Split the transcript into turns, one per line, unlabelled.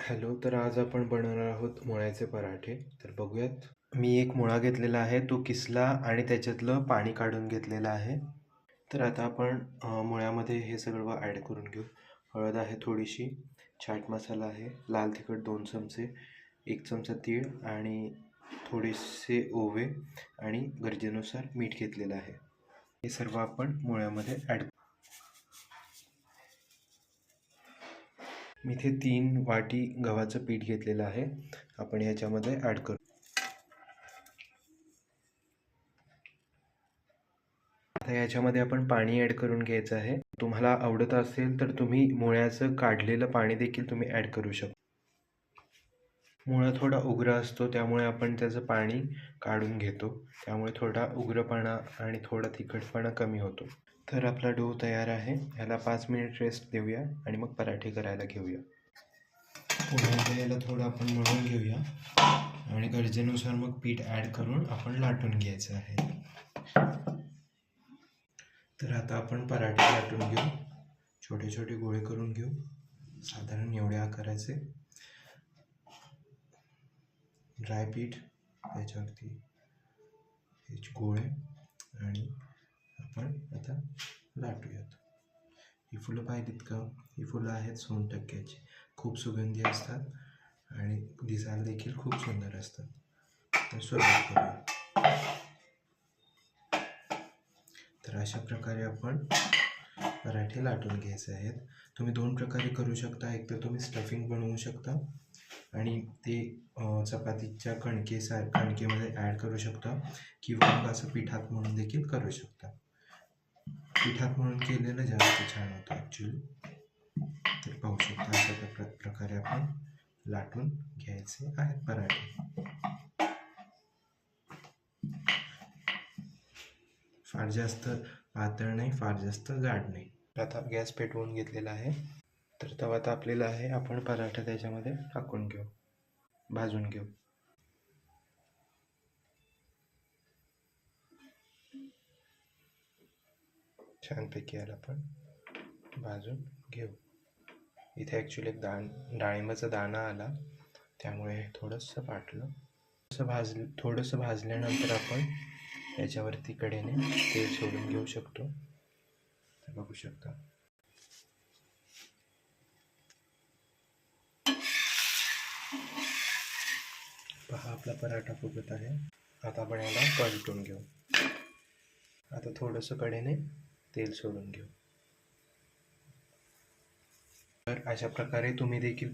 Hello, तर आज आपण बनवणार आहोत मुळ्याचे पराठे. तर बघूयात. मी एक मुळा घेतलेला आहे, तो किसला आणि त्याच्यातलं पाणी काढून घेतलेलं आहे. तर आता आपण मुळ्यामध्ये हे सगळं ॲड करून घेऊ. हळद आहे थोडीशी, चाट मसाला आहे, लाल तिखट 2 चमचे, 1 चमचा तीळ आणि थोडेसे ओवे आणि गरजेनुसार मीठ घेतलेलं आहे. हे सर्व आपण मुळ्यामध्ये ॲड. मी इथे 3 वाटी गव्हाचं पीठ घेतलेलं आहे. आपण ह्याच्यामध्ये ॲड करू. आता याच्यामध्ये आपण पाणी ॲड करून घ्यायचं आहे. तुम्हाला आवडत असेल तर तुम्ही मुळ्याचं काढलेलं पाणी देखील तुम्ही ॲड करू शकता. मुळा थोडा उग्र असतो, त्यामुळे आपण त्याचं पाणी काढून घेतो. त्यामुळे थोडा उग्रपणा आणि थोडा तिखटपणा कमी होतो. तर आपला डो तयार आहे. ह्याला 5 मिनिट रेस्ट देऊया आणि मग पराठे करायला घेऊया. पुन्हा एकदा याला थोडं आपण मळून घेऊया आणि गरजेनुसार मग पीठ ॲड करून आपण लाटून घ्यायचं आहे. तर आता आपण पराठे लाटून घेऊ. छोटे छोटे गोळे करून घेऊ, साधारण एवढ्या आकाराचे. ड्राय पीठ त्याच्यावरती हे गोळे आणि आपण आता लाटूयात. ही फुलं पाहिलीत का? ही फुलं आहेत सोनटक्क्याची. खूप सुगंधी असतात आणि दिसायला देखील खूप सुंदर असतात. तर सुरुवात करूया. तर अशा प्रकारे आपण पराठे लाटून घ्यायचे आहेत. तुम्ही 2 प्रकारे करू शकता. एक तर तुम्ही स्टफिंग बनवू शकता आणि ते चपातीच्या कणकेमध्ये ॲड करू शकता, किंवा मग असं पिठात म्हणून देखील करू शकता. पिठात म्हणून केलेलं जास्त छान होतं ॲक्च्युली. तर पाहू शकता अशा प्रकारे आपण लाटून घ्यायचे आहेत पराठे. फार जास्त पातळ नाही, फार जास्त जाड नाही. आता गॅस पेटवून घेतलेला आहे. तर तवा तापलेला आहे. आपण पराठा त्याच्यामध्ये टाकून घेऊ, भाजून घेऊ. छानपैकी याला आपण भाजून घेऊ. इथे ॲक्च्युली एक डाळिंबाचा दाणा आला, त्यामुळे थोडंसं फाटलं. थोडंसं भाजल्यानंतर आपण याच्यावरती कडेने तेल सोडून घेऊ शकतो. तर बघू शकता. पहा, आपला पराठा फुगत आहे. आता आपण याला पलटून घेऊ. आता थोडंसं कडेने तेल सोडून घेऊ. तर अशा प्रकारे तुम्ही देखील